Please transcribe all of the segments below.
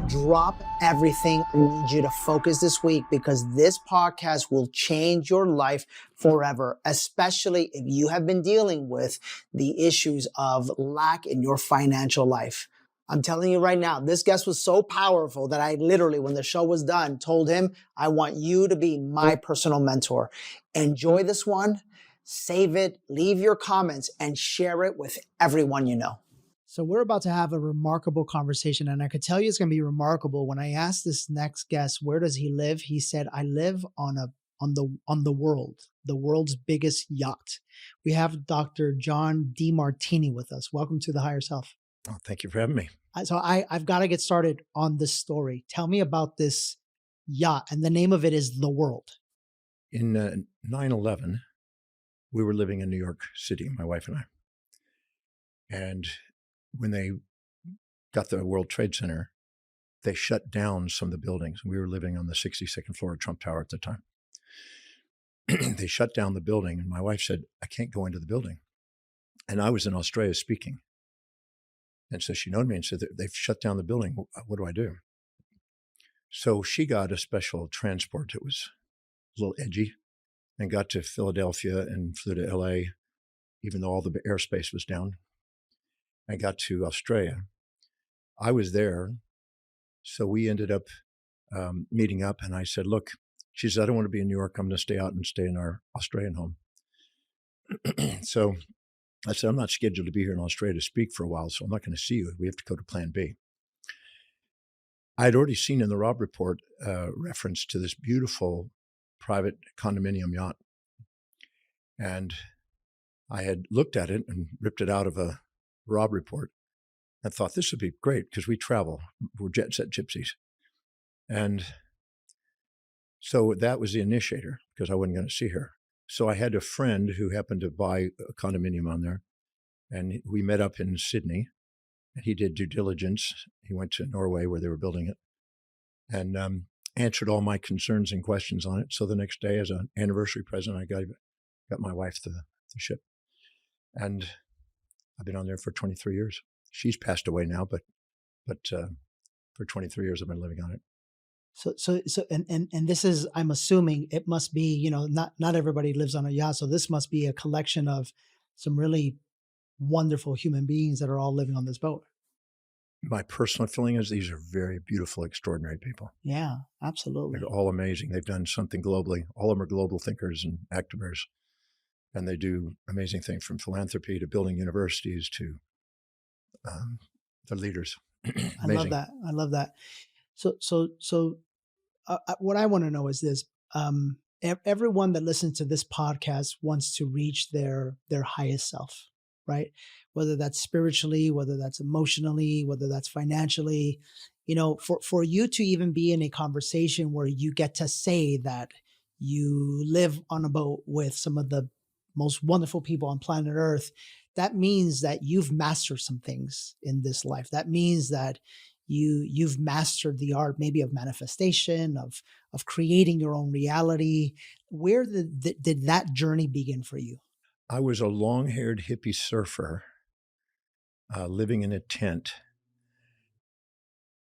Drop everything. I need you to focus this week because this podcast will change your life forever, especially if you have been dealing with the issues of lack in your financial life. I'm telling you right now, this guest was so powerful that I literally, when the show was done, told him, I want you to be my personal mentor. Enjoy this one, save it, leave your comments, and share it with everyone you know. So we're about to have a remarkable conversation, and I could tell you it's going to be remarkable. When I asked this next guest, where does he live? He said, I live on the world's biggest yacht. We have Dr. John Demartini with us. Welcome to The Higher Self. Oh, thank you for having me. So I've got to get started on this story. Tell me about this yacht, and the name of it is The World. In 9/11, we were living in New York City, my wife and I. And when they got the World Trade Center, they shut down some of the buildings. We were living on the 62nd floor of Trump Tower at the time. They shut down the building, and my wife said, I can't go into the building. And I was in Australia speaking. And so she known me and said, they've shut down the building. What do I do? So she got a special transport. It was a little edgy, and got to Philadelphia and flew to LA, even though all the airspace was down. I got to Australia. I was there. So we ended up meeting up, and I said, look, she said, I don't want to be in New York. I'm going to stay out and stay in our Australian home. So I said, I'm not scheduled to be here in Australia to speak for a while, so I'm not going to see you. We have to go to plan B. I had already seen in the Robb report reference to this beautiful private condominium yacht. And I had looked at it and ripped it out of a Robb report and thought this would be great because we travel. We're jet set gypsies. And so that was the initiator because I wasn't going to see her. So I had a friend who happened to buy a condominium on there. And we met up in Sydney, and he did due diligence. He went to Norway where they were building it and answered all my concerns and questions on it. So the next day, as an anniversary present, I got my wife the ship. And I've been on there for 23 years. She's passed away now, but for 23 years I've been living on it. So, and this is, I'm assuming it must be, not everybody lives on a yacht. So this must be a collection of some really wonderful human beings that are all living on this boat. My personal feeling is these are very beautiful, extraordinary people. Yeah, absolutely. They're all amazing. They've done something globally. All of them are global thinkers and activists. And they do amazing things from philanthropy to building universities to the leaders. I love that. I love that. So what I want to know is this. Everyone that listens to this podcast wants to reach their highest self, right? Whether that's spiritually, whether that's emotionally, whether that's financially, for you to even be in a conversation where you get to say that you live on a boat with some of the most wonderful people on planet Earth, that means that you've mastered some things in this life. That means that you've mastered the art maybe of manifestation, of creating your own reality. Where did that journey begin for you? I was a long-haired hippie surfer living in a tent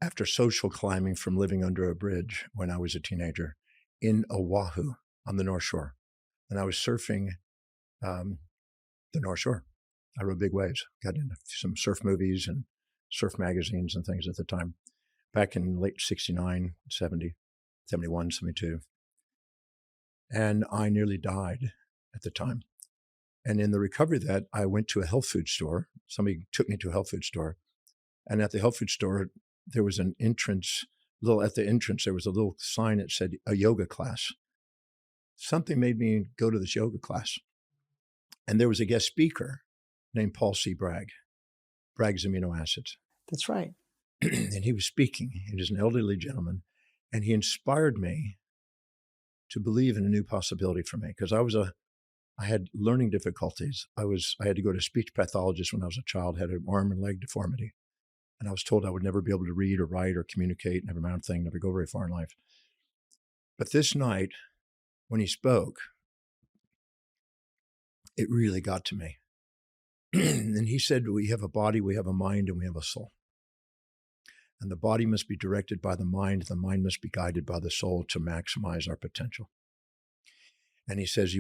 after social climbing from living under a bridge when I was a teenager in Oahu on the North Shore. And I was surfing the North Shore. I rode big waves, got into some surf movies and surf magazines and things at the time, back in late 69, 70, 71, 72. And I nearly died at the time. And in the recovery of that, I went to a health food store. Somebody took me to a health food store. And at the health food store, there was an entrance, at the entrance, there was a little sign that said a yoga class. Something made me go to this yoga class. And there was a guest speaker named Paul C. Bragg, Bragg's amino acids. That's right. And he was speaking. He was an elderly gentleman. And he inspired me to believe in a new possibility for me because I had learning difficulties. I had to go to a speech pathologist when I was a child, had an arm and leg deformity. And I was told I would never be able to read or write or communicate, never amount of thing, never go very far in life. But this night, when he spoke, it really got to me. And he said, we have a body, we have a mind, and we have a soul. And the body must be directed by the mind must be guided by the soul to maximize our potential. And he says,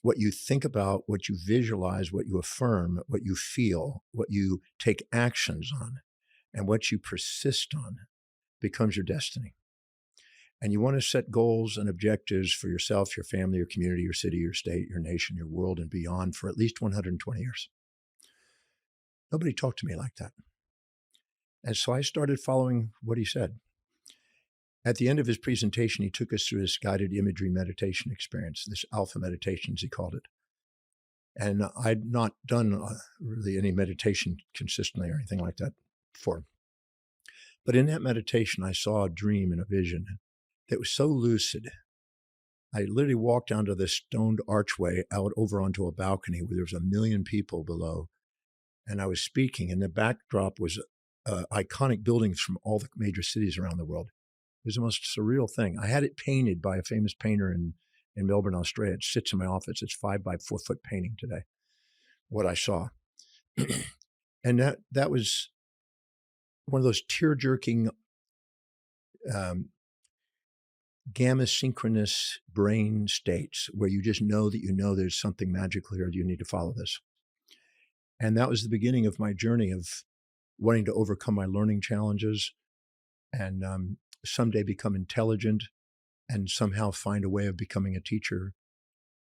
what you think about, what you visualize, what you affirm, what you feel, what you take actions on, and what you persist on becomes your destiny. And you want to set goals and objectives for yourself, your family, your community, your city, your state, your nation, your world, and beyond for at least 120 years. Nobody talked to me like that. And so I started following what he said. At the end of his presentation, he took us through this guided imagery meditation experience, this alpha meditation, as he called it. And I'd not done really any meditation consistently or anything like that before. But in that meditation, I saw a dream and a vision that was so lucid. I literally walked down to this stoned archway out over onto a balcony where there was 1 million people below. And I was speaking, and the backdrop was iconic buildings from all the major cities around the world. It was the most surreal thing. I had it painted by a famous painter in Melbourne, Australia. It sits in my office. It's 5 by 4 foot painting today, what I saw. And that was one of those tear-jerking, gamma-synchronous brain states where you just know that you know there's something magical here. You need to follow this. And that was the beginning of my journey of wanting to overcome my learning challenges and someday become intelligent and somehow find a way of becoming a teacher.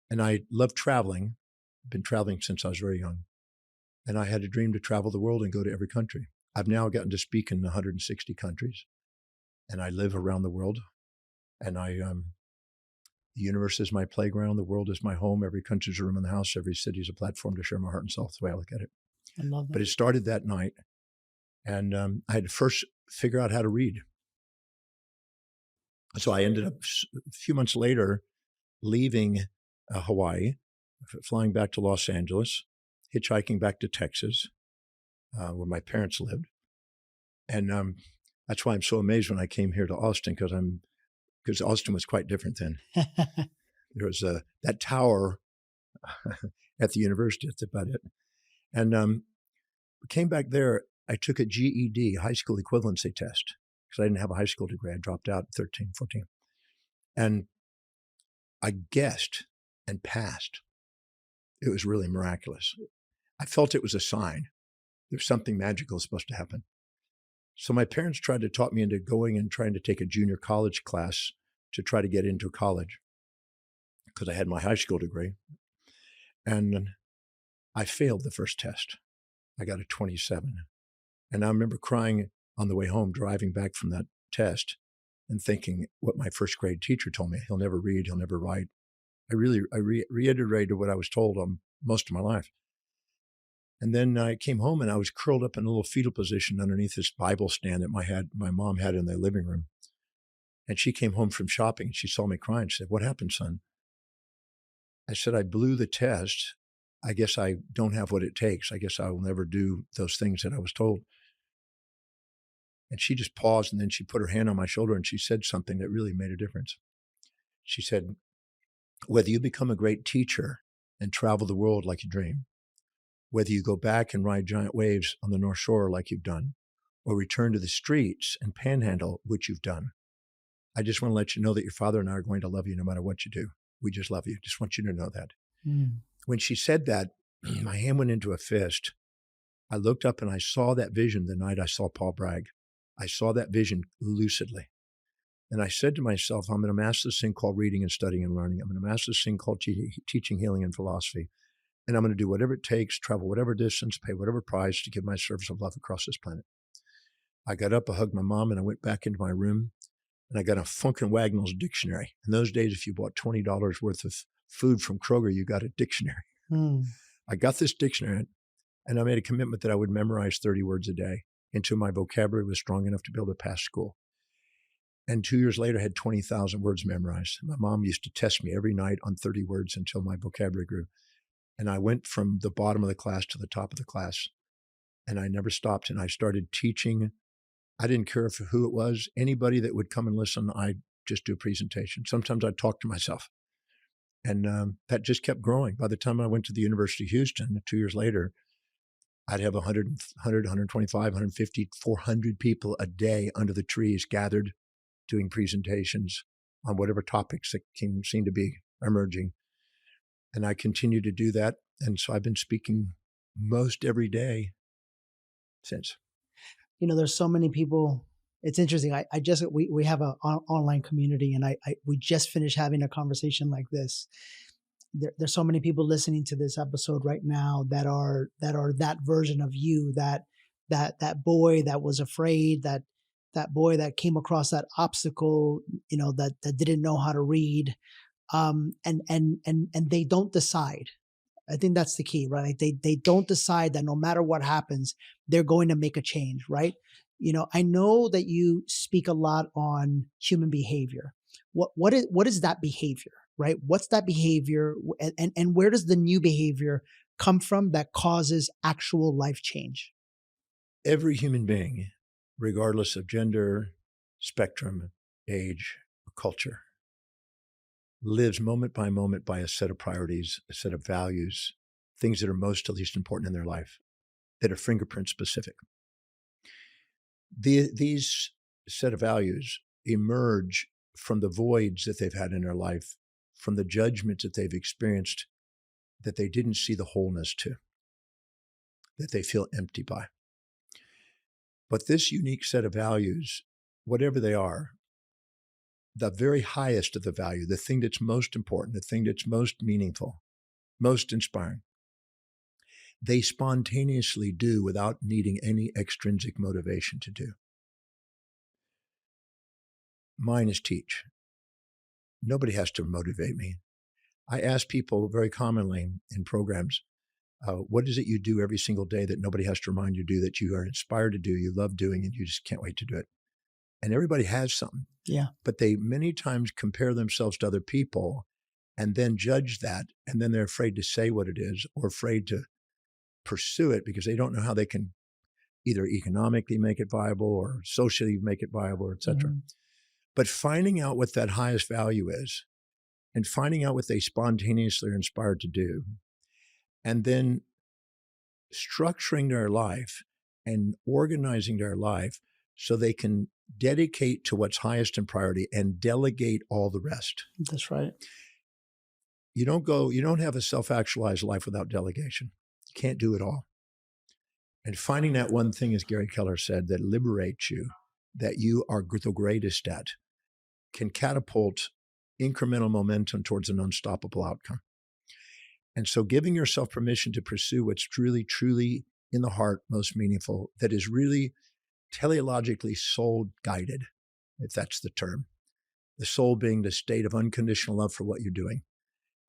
And I love traveling. I've been traveling since I was very young. And I had a dream to travel the world and go to every country. I've now gotten to speak in 160 countries. And I live around the world. And the universe is my playground. The world is my home. Every country's a room in the house. Every city is a platform to share my heart and soul. That's the way I look at it. I love that. But it started that night. And I had to first figure out how to read. So I ended up a few months later leaving Hawaii, flying back to Los Angeles, hitchhiking back to Texas, where my parents lived. And that's why I'm so amazed when I came here to Austin, because Austin was quite different then. There was that tower at the university. That's about it. And came back there. I took a GED, high school equivalency test, because I didn't have a high school degree. I dropped out at 13, 14. And I guessed and passed. It was really miraculous. I felt it was a sign. There's something magical supposed to happen. So my parents tried to talk me into going and trying to take a junior college class to try to get into college because I had my high school degree. And I failed the first test. I got a 27. And I remember crying on the way home, driving back from that test and thinking what my first grade teacher told me. He'll never read, he'll never write. I reiterated what I was told most of my life. And then I came home and I was curled up in a little fetal position underneath this Bible stand that my mom had in the living room. And she came home from shopping and she saw me crying. She said, "What happened, son?" I said, "I blew the test. I guess I don't have what it takes. I guess I will never do those things that I was told." And she just paused and then she put her hand on my shoulder and she said something that really made a difference. She said, "Whether you become a great teacher and travel the world like you dream, whether you go back and ride giant waves on the North Shore like you've done, or return to the streets and panhandle, which you've done, I just want to let you know that your father and I are going to love you no matter what you do. We just love you. Just want you to know that." When she said that, my hand went into a fist. I looked up and I saw that vision the night I saw Paul Bragg. I saw that vision lucidly. And I said to myself, I'm going to master this thing called reading and studying and learning. I'm going to master this thing called teaching, healing, and philosophy. And I'm going to do whatever it takes, travel whatever distance, pay whatever price to give my service of love across this planet. I got up, I hugged my mom, and I went back into my room, and I got a Funk and Wagnall's dictionary. In those days, if you bought $20 worth of food from Kroger, you got a dictionary. I got this dictionary, and I made a commitment that I would memorize 30 words a day until my vocabulary was strong enough to be able to pass school. And 2 years later, I had 20,000 words memorized. My mom used to test me every night on 30 words until my vocabulary grew. And I went from the bottom of the class to the top of the class. And I never stopped. And I started teaching. I didn't care who it was. Anybody that would come and listen, I'd just do a presentation. Sometimes I'd talk to myself. And that just kept growing. By the time I went to the University of Houston 2 years later, I'd have 100, 125, 150, 400 people a day under the trees gathered doing presentations on whatever topics that seem to be emerging. And I continue to do that. And so I've been speaking most every day since. There's so many people. It's interesting. We have an online community, and we just finished having a conversation like this. There's so many people listening to this episode right now that are that version of you, that boy that was afraid, that boy that came across that obstacle, that didn't know how to read, and they don't decide. I think that's the key, right? Like they don't decide that no matter what happens, they're going to make a change, right? I know that you speak a lot on human behavior. What is that behavior, right? What's that behavior, and where does the new behavior come from that causes actual life change? Every human being, regardless of gender, spectrum, age, or culture, lives moment by a set of priorities, a set of values, things that are most to least important in their life, that are fingerprint specific. These set of values emerge from the voids that they've had in their life, from the judgments that they've experienced that they didn't see the wholeness to, that they feel empty by. But this unique set of values, whatever they are, the very highest of the value, the thing that's most important, the thing that's most meaningful, most inspiring, they spontaneously do without needing any extrinsic motivation to do. Mine is teach. Nobody has to motivate me. I ask people very commonly in programs, what is it you do every single day that nobody has to remind you to do, that you are inspired to do, you love doing, and you just can't wait to do it? And everybody has something. Yeah. But they many times compare themselves to other people and then judge that. And then they're afraid to say what it is, or afraid to pursue it because they don't know how they can either economically make it viable or socially make it viable, et cetera. Mm-hmm. But finding out what that highest value is and finding out what they spontaneously are inspired to do, and then structuring their life and organizing their life so they can dedicate to what's highest in priority and delegate all the rest. That's right. You don't have a self-actualized life without delegation. You can't do it all. And finding that one thing, as Gary Keller said, that liberates you, that you are the greatest at, can catapult incremental momentum towards an unstoppable outcome. And so giving yourself permission to pursue what's truly, truly in the heart, most meaningful, that is really teleologically soul guided, if that's the term. The soul being the state of unconditional love for what you're doing,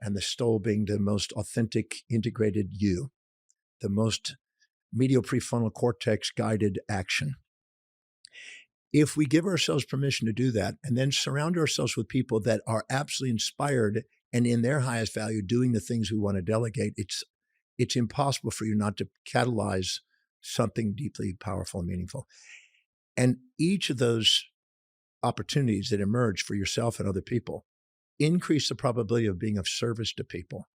and the soul being the most authentic, integrated you, the most medial prefrontal cortex guided action. If we give ourselves permission to do that and then surround ourselves with people that are absolutely inspired and in their highest value doing the things we want to delegate, it's impossible for you not to catalyze something deeply powerful and meaningful. And each of those opportunities that emerge for yourself and other people increase the probability of being of service to people.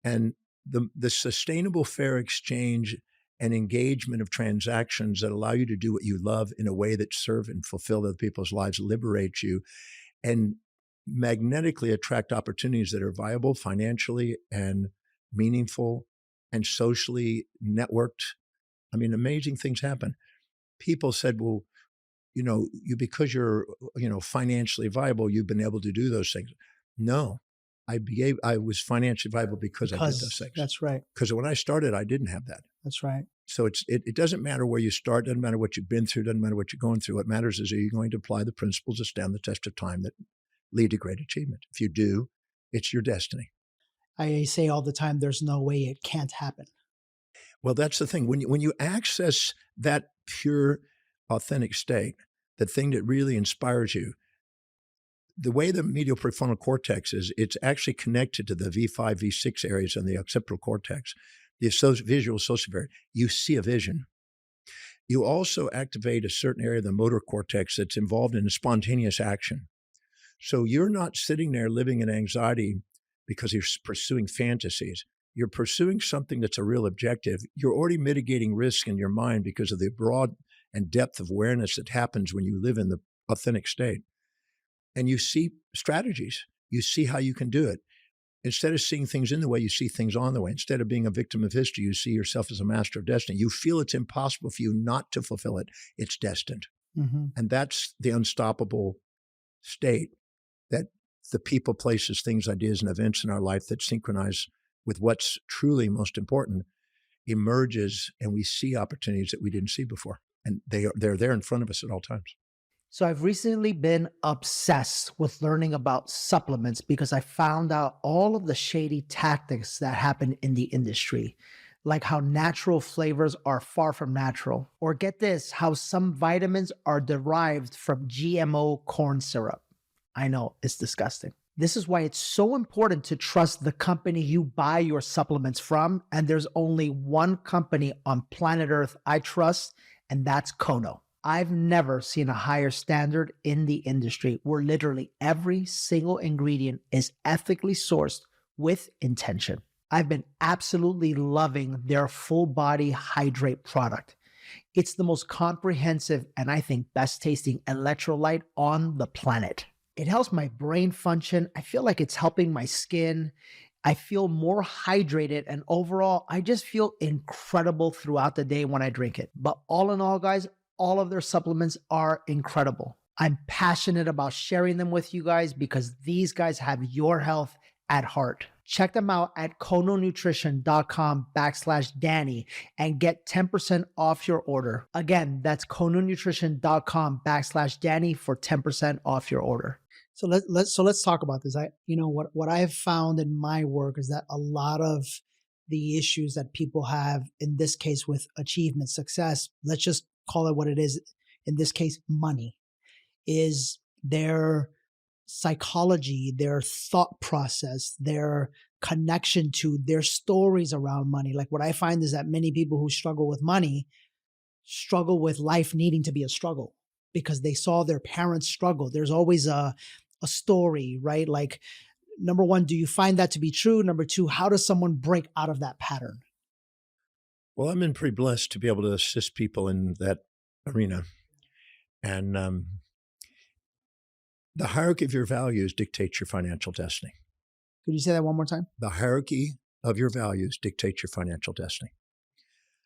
And the sustainable fair exchange and engagement of transactions that allow you to do what you love in a way that serve and fulfill other people's lives, liberate you, and magnetically attract opportunities that are viable financially and meaningful and socially networked. I mean, amazing things happen. People said, well, because you're, financially viable, you've been able to do those things. No, I was financially viable because I did those things. That's right. Because when I started, I didn't have that. That's right. So it doesn't matter where you start, doesn't matter what you've been through, doesn't matter what you're going through. What matters is, are you going to apply the principles that stand the test of time that lead to great achievement? If you do, it's your destiny. I say all the time, there's no way it can't happen. Well, that's the thing. When you access that pure, authentic state, the thing that really inspires you, the way the medial prefrontal cortex is, it's actually connected to the V5, V6 areas in the occipital cortex, the visual associative area. You see a vision. You also activate a certain area of the motor cortex that's involved in a spontaneous action. So you're not sitting there living in anxiety because you're pursuing fantasies. you're pursuing something that's a real objective, you're already mitigating risk in your mind because of the broad and depth of awareness that happens when you live in the authentic state. And you see strategies. You see how you can do it. Instead of seeing things in the way, you see things on the way. Instead of being a victim of history, you see yourself as a master of destiny. You feel it's impossible for you not to fulfill it. It's destined. Mm-hmm. And that's the unstoppable state, that the people, places, things, ideas, and events in our life that synchronize with what's truly most important emerges, and we see opportunities that we didn't see before. And they're there in front of us at all times. So I've recently been obsessed with learning about supplements because I found out all of the shady tactics that happen in the industry, like how natural flavors are far from natural, or get this, how some vitamins are derived from GMO corn syrup. I know, it's disgusting. This is why it's so important to trust the company you buy your supplements from. And there's only one company on planet Earth I trust, and that's Kono. I've never seen a higher standard in the industry where literally every single ingredient is ethically sourced with intention. I've been absolutely loving their full body hydrate product. It's the most comprehensive and I think best tasting electrolyte on the planet. It helps my brain function. I feel like it's helping my skin. I feel more hydrated, and overall, I just feel incredible throughout the day when I drink it. But all in all, guys, all of their supplements are incredible. I'm passionate about sharing them with you guys because these guys have your health at heart. Check them out at kononutrition.com/Danny and get 10% off your order. Again, that's kononutrition.com/Danny for 10% off your order. So let's talk about this. What I have found in my work is that a lot of the issues that people have in this case with achievement, success, let's just call it what it is. In this case, money, is their psychology, their thought process, their connection to their stories around money. Like what I find is that many people who struggle with money struggle with life needing to be a struggle because they saw their parents struggle. There's always a story, right? Like, number one, do you find that to be true? Number two, how does someone break out of that pattern? Well, I've been pretty blessed to be able to assist people in that arena. And the hierarchy of your values dictates your financial destiny. Could you say that one more time? The hierarchy of your values dictates your financial destiny.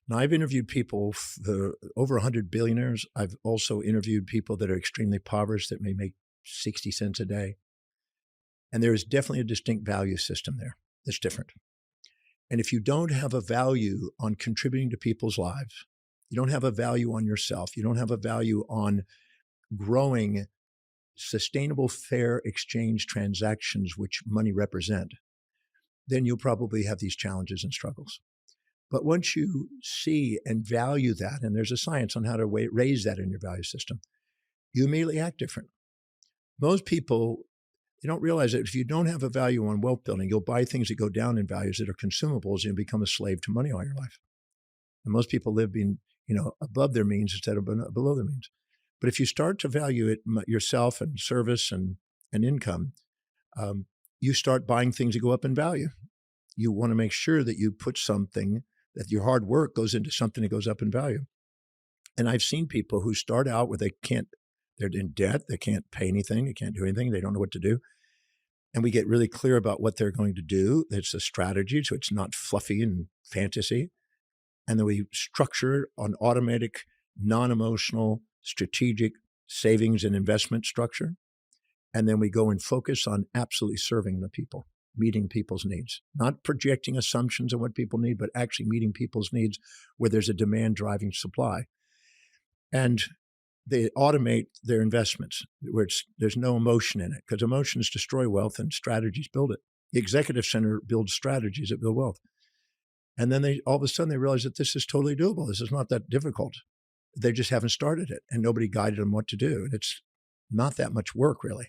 Now, I've interviewed people, over 100 billionaires. I've also interviewed people that are extremely impoverished that may make 60 cents a day. And there is definitely a distinct value system there that's different. And if you don't have a value on contributing to people's lives, you don't have a value on yourself, you don't have a value on growing sustainable, fair exchange transactions, which money represent, then you'll probably have these challenges and struggles. But once you see and value that, and there's a science on how to raise that in your value system, you immediately act different. Most people, they don't realize that if you don't have a value on wealth building, you'll buy things that go down in values that are consumables and become a slave to money all your life. And most people live being, above their means instead of below their means. But if you start to value it yourself and service and income, you start buying things that go up in value. You want to make sure that you put something, that your hard work goes into something that goes up in value. And I've seen people who start out where they're in debt, they can't pay anything, they can't do anything, they don't know what to do. And we get really clear about what they're going to do. It's a strategy, so it's not fluffy and fantasy. And then we structure an automatic, non-emotional, strategic savings and investment structure. And then we go and focus on absolutely serving the people, meeting people's needs, not projecting assumptions on what people need, but actually meeting people's needs where there's a demand driving supply. And they automate their investments where there's no emotion in it, because emotions destroy wealth and strategies build it. The executive center builds strategies that build wealth. And then all of a sudden they realize that this is totally doable. This is not that difficult. They just haven't started it and nobody guided them what to do. And it's not that much work, really.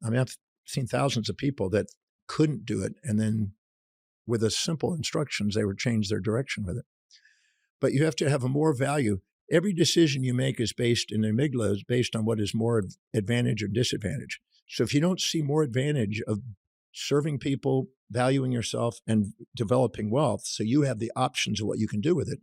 I mean, I've seen thousands of people that couldn't do it. And then with a simple instructions, they would change their direction with it. But you have to have a more value. Every decision you make is based in the amygdala is based on what is more advantage or disadvantage. So if you don't see more advantage of serving people, valuing yourself and developing wealth, so you have the options of what you can do with it,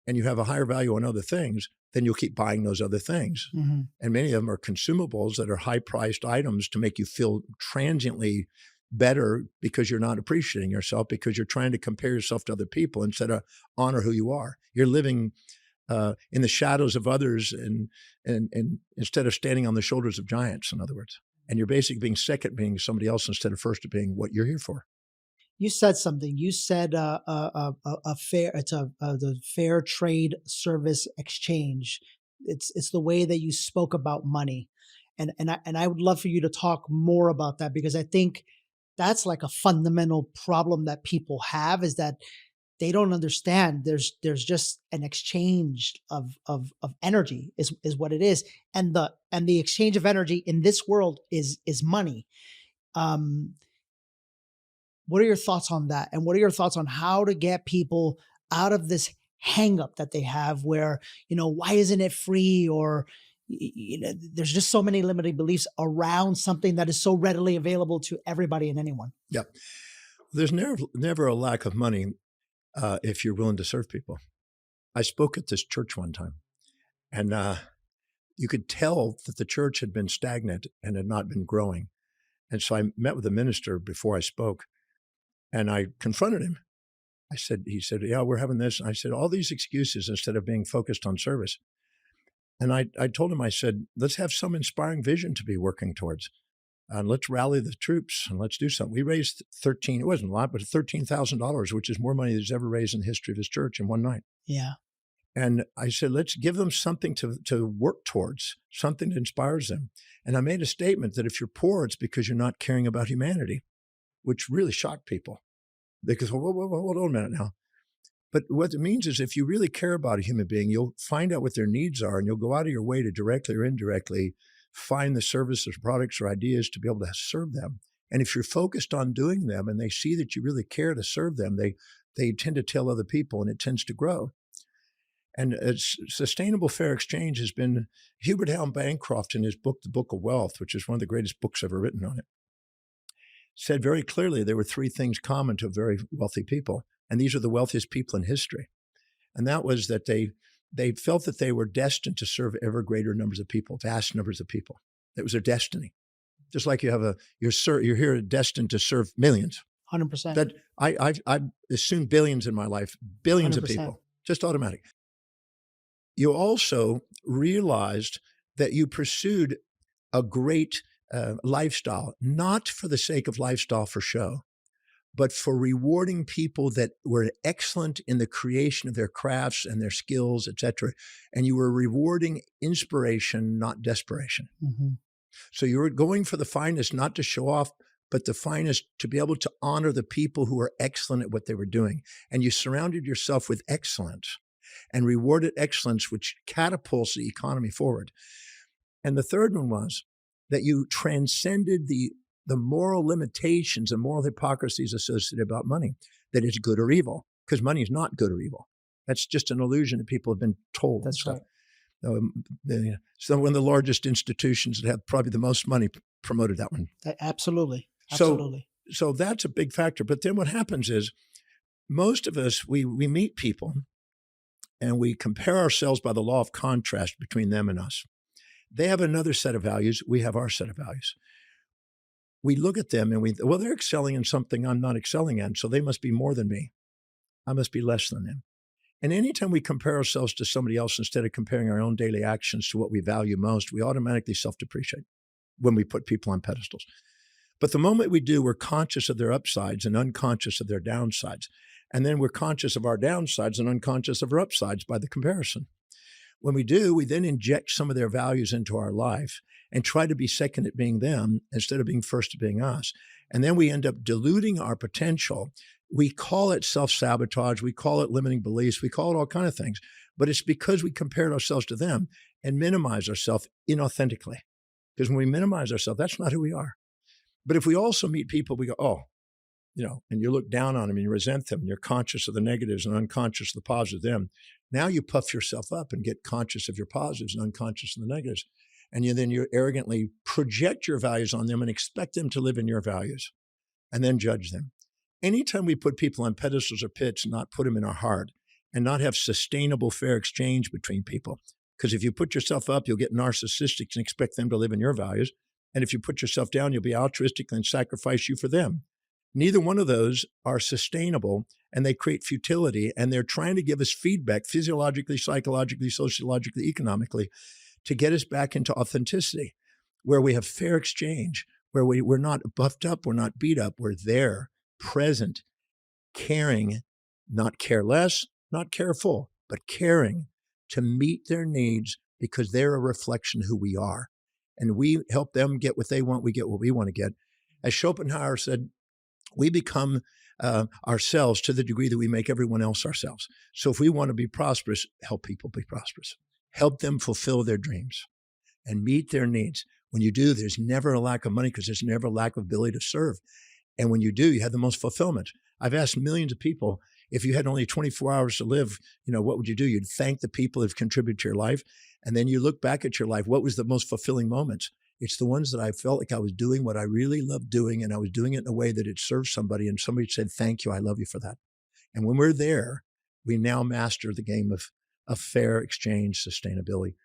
and you have a higher value on other things, then you'll keep buying those other things. Mm-hmm. And many of them are consumables that are high-priced items to make you feel transiently better because you're not appreciating yourself, because you're trying to compare yourself to other people instead of honor who you are. You're living in the shadows of others and instead of standing on the shoulders of giants, in other words. And you're basically being second being somebody else instead of first being what you're here for. You said something. You said a fair. It's the fair trade service exchange. It's the way that you spoke about money, and I would love for you to talk more about that, because I think that's like a fundamental problem that people have, is that they don't understand there's just an exchange of energy is what it is, and the exchange of energy in this world is money. What are your thoughts on that? And what are your thoughts on how to get people out of this hang up that they have where, why isn't it free? Or, there's just so many limiting beliefs around something that is so readily available to everybody and anyone. Yeah. There's never a lack of money if you're willing to serve people. I spoke at this church one time, and you could tell that the church had been stagnant and had not been growing. And so I met with the minister before I spoke, and I confronted him. He said, yeah, we're having this. And I said, all these excuses instead of being focused on service. And I told him, I said, let's have some inspiring vision to be working towards. And let's rally the troops and let's do something. We raised it wasn't a lot, but $13,000, which is more money than ever raised in the history of this church in one night. Yeah. And I said, let's give them something to work towards, something that inspires them. And I made a statement that if you're poor, it's because you're not caring about humanity, which really shocked people. They go, hold on a minute now. But what it means is if you really care about a human being, you'll find out what their needs are, and you'll go out of your way to directly or indirectly find the services, products, or ideas to be able to serve them. And if you're focused on doing them and they see that you really care to serve them, they tend to tell other people, and it tends to grow. And sustainable fair exchange has been, Hubert Helm Bancroft in his book, The Book of Wealth, which is one of the greatest books ever written on it, said very clearly there were three things common to very wealthy people. And these are the wealthiest people in history. And that was that they felt that they were destined to serve ever greater numbers of people, vast numbers of people. It was their destiny. Just like you have you're here destined to serve millions. 100%. That I've assumed billions in my life, billions 100%. Of people, just automatic. You also realized that you pursued a great lifestyle, not for the sake of lifestyle for show, but for rewarding people that were excellent in the creation of their crafts and their skills, etc. And you were rewarding inspiration, not desperation. Mm-hmm. So you were going for the finest, not to show off, but the finest to be able to honor the people who were excellent at what they were doing. And you surrounded yourself with excellence and rewarded excellence, which catapults the economy forward. And the third one was that you transcended the moral limitations and moral hypocrisies associated about money, that it's good or evil, because money is not good or evil. That's just an illusion that people have been told. That's right. So one of the largest institutions that have probably the most money promoted that one. Absolutely. So that's a big factor. But then what happens is most of us, we meet people and we compare ourselves by the law of contrast between them and us. They have another set of values. We have our set of values. We look at them and they're excelling in something I'm not excelling in, so they must be more than me. I must be less than them. And anytime we compare ourselves to somebody else instead of comparing our own daily actions to what we value most, we automatically self-depreciate when we put people on pedestals. But the moment we do, we're conscious of their upsides and unconscious of their downsides. And then we're conscious of our downsides and unconscious of our upsides by the comparison. When we do, we then inject some of their values into our life and try to be second at being them instead of being first at being us. And then we end up diluting our potential. We call it self-sabotage. We call it limiting beliefs. We call it all kinds of things. But it's because we compared ourselves to them and minimize ourselves inauthentically. Because when we minimize ourselves, that's not who we are. But if we also meet people, we go, and you look down on them and you resent them and you're conscious of the negatives and unconscious of the positives of them. Now you puff yourself up and get conscious of your positives and unconscious of the negatives. And you arrogantly project your values on them and expect them to live in your values and then judge them. anytime we put people on pedestals or pits and not put them in our heart and not have sustainable, fair exchange between people, because if you put yourself up, you'll get narcissistic and expect them to live in your values. And if you put yourself down, you'll be altruistic and sacrifice you for them. Neither one of those are sustainable, and they create futility, and they're trying to give us feedback physiologically, psychologically, sociologically, economically, to get us back into authenticity, where we have fair exchange, where we're not buffed up, we're not beat up, we're there, present, caring, not careless, not careful, but caring to meet their needs because they're a reflection of who we are. And we help them get what they want, we get what we want to get. As Schopenhauer said, we become ourselves to the degree that we make everyone else ourselves. So if we want to be prosperous, help people be prosperous. Help them fulfill their dreams and meet their needs. When you do, there's never a lack of money because there's never a lack of ability to serve. And when you do, you have the most fulfillment. I've asked millions of people, if you had only 24 hours to live, what would you do? You'd thank the people who've contributed to your life. And then you look back at your life. What was the most fulfilling moments? It's the ones that I felt like I was doing what I really loved doing, and I was doing it in a way that it served somebody, and somebody said, thank you, I love you for that. And when we're there, we now master the game of fair exchange, sustainability,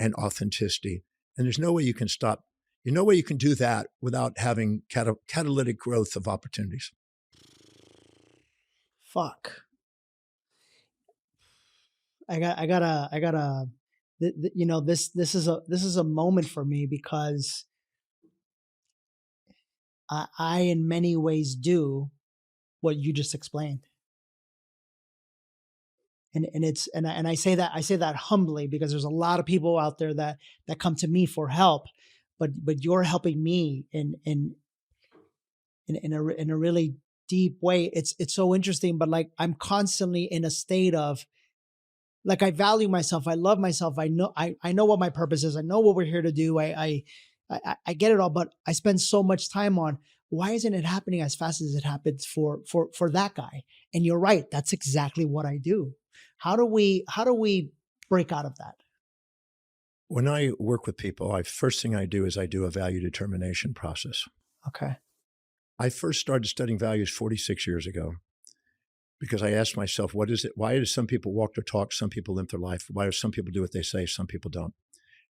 and authenticity. And there's no way you can stop. There's no way you can do that without having catalytic growth of opportunities. Fuck. I gotta, this is a moment for me because I in many ways do what you just explained. And I say that humbly because there's a lot of people out there that come to me for help, but you're helping me in a really deep way. It's so interesting, but like I'm constantly in a state of like, I value myself. I love myself. I know what my purpose is. I know what we're here to do. I get it all, but I spend so much time on why isn't it happening as fast as it happens for that guy? And you're right. That's exactly what I do. How do we break out of that? When I work with people, first thing I do is I do a value determination process. Okay. I first started studying values 46 years ago because I asked myself, what is it? Why do some people walk their talk? Some people live their life. Why do some people do what they say? Some people don't.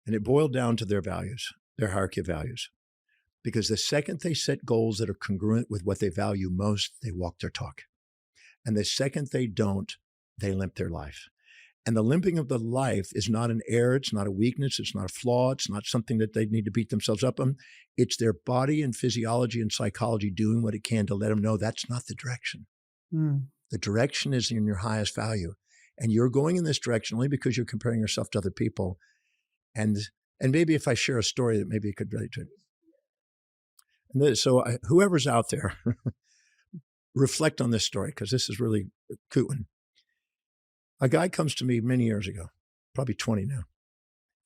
And it boiled down to their values, their hierarchy of values. Because the second they set goals that are congruent with what they value most, they walk their talk. And the second they don't, they limp their life. And the limping of the life is not an error. It's not a weakness. It's not a flaw. It's not something that they need to beat themselves up on. It's their body and physiology and psychology doing what it can to let them know that's not the direction. Mm. The direction is in your highest value. And you're going in this direction only because you're comparing yourself to other people. And maybe if I share a story that maybe it could relate to it. And so whoever's out there, reflect on this story because this is really a cool one. A guy comes to me many years ago, probably 20 now.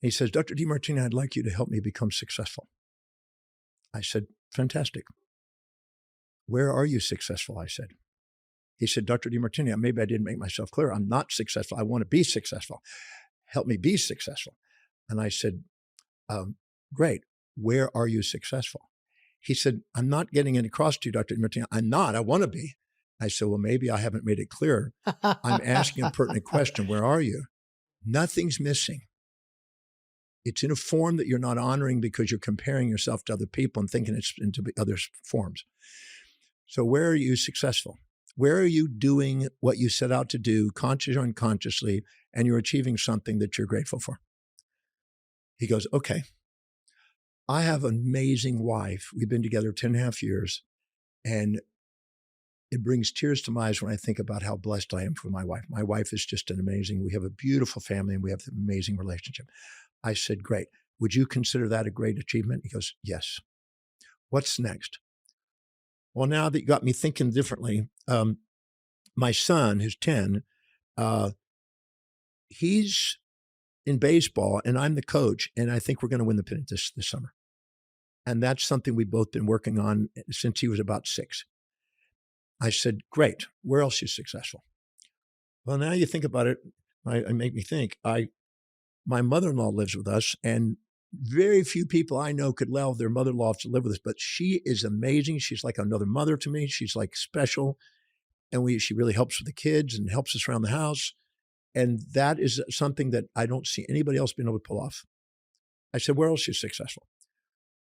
He says, Dr. Demartini, I'd like you to help me become successful. I said, fantastic. Where are you successful? I said. He said, Dr. Demartini, maybe I didn't make myself clear. I'm not successful. I want to be successful. Help me be successful. And I said, great. Where are you successful? He said, I'm not getting it across to you, Dr. Demartini. I'm not. I want to be. I said, well, maybe I haven't made it clear. I'm asking a pertinent question. Where are you? Nothing's missing. It's in a form that you're not honoring because you're comparing yourself to other people and thinking it's into other forms. So where are you successful? Where are you doing what you set out to do, consciously or unconsciously, and you're achieving something that you're grateful for? He goes, okay. I have an amazing wife. We've been together 10.5 years, and it brings tears to my eyes when I think about how blessed I am for my wife. My wife is just we have a beautiful family and we have an amazing relationship. I said, great. Would you consider that a great achievement? He goes, yes. What's next? Well, now that you got me thinking differently, my son, who's 10, he's in baseball and I'm the coach, and I think we're going to win the pennant this summer. And that's something we've both been working on since he was about 6. I said, great. Where else are you successful? Well, now you think about it, it make me think. My mother-in-law lives with us, and very few people I know could allow their mother-in-law to live with us, but she is amazing. She's like another mother to me. She's like special. And she really helps with the kids and helps us around the house. And that is something that I don't see anybody else being able to pull off. I said, where else is she successful?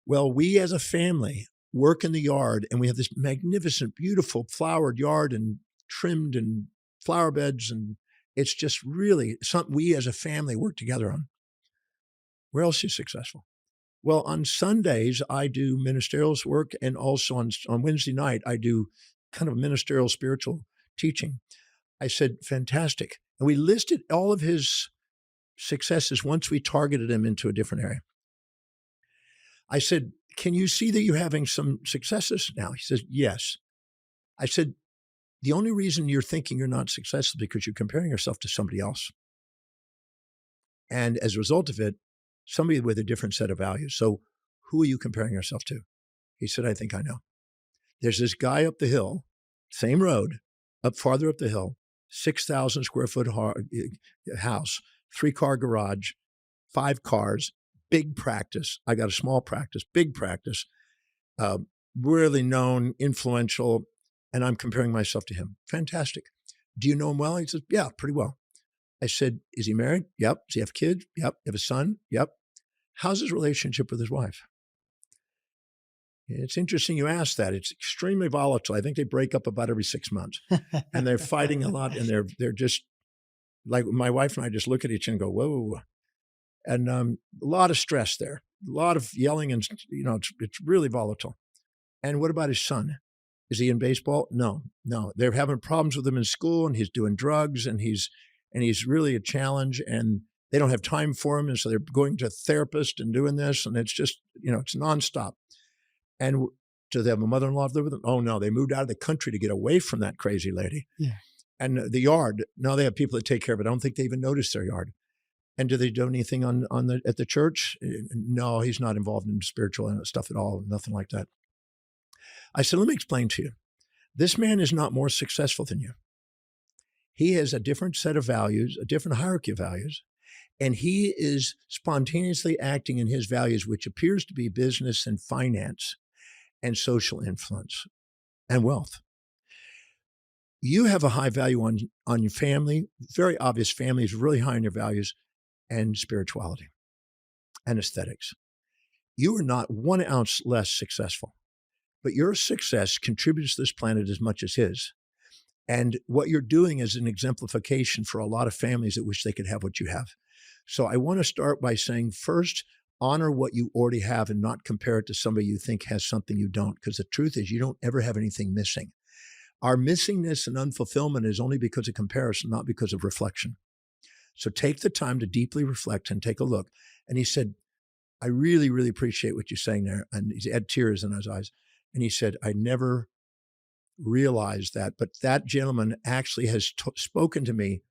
Well, we as a family work in the yard, and we have this magnificent, beautiful flowered yard and trimmed and flower beds. And it's just really something we as a family work together on. Where else is she successful? Well, on Sundays, I do ministerial work, and also on Wednesday night, I do kind of ministerial spiritual teaching. I said, fantastic. And we listed all of his successes once we targeted him into a different area. I said, can you see that you're having some successes now? He says, yes. I said, the only reason you're thinking you're not successful is because you're comparing yourself to somebody else. And as a result of it, somebody with a different set of values. So who are you comparing yourself to? He said, I think I know. There's this guy up the hill, same road, farther up the hill, 6,000 square foot house, 3-car garage, 5 cars, big practice. I got a small practice, big practice, really known, influential, and I'm comparing myself to him. Fantastic. Do you know him well? He says, yeah, pretty well. I said, is he married? Yep. Does he have kids? Yep. Have a son? Yep. How's his relationship with his wife? It's interesting you asked that. It's extremely volatile. I think they break up about every 6 months, and they're fighting a lot, and they're just like, my wife and I just look at each other and go, whoa. And a lot of stress there, a lot of yelling, and it's really volatile. And what about his son? Is he in baseball? No. They're having problems with him in school, and he's doing drugs, and he's really a challenge, and they don't have time for him. And so they're going to a therapist and doing this, and it's just, it's nonstop. And do they have a mother-in-law live with them? Oh, no, they moved out of the country to get away from that crazy lady. Yeah. And the yard, no, they have people that take care of it. I don't think they even notice their yard. And do they do anything at the church? No, he's not involved in spiritual stuff at all, nothing like that. I said, let me explain to you. This man is not more successful than you. He has a different set of values, a different hierarchy of values, and he is spontaneously acting in his values, which appears to be business and finance and social influence and wealth. You have a high value on your family, very obvious. Family is really high on your values, and spirituality and aesthetics. You are not 1 ounce less successful, but your success contributes to this planet as much as his. And what you're doing is an exemplification for a lot of families that wish they could have what you have. So I want to start by saying, first, honor what you already have and not compare it to somebody you think has something you don't, because the truth is you don't ever have anything missing. Our missingness and unfulfillment is only because of comparison, not because of reflection. So take the time to deeply reflect and take a look. And he said, I really, really appreciate what you're saying there. And he had tears in his eyes. And he said, I never realized that, but that gentleman actually has spoken to me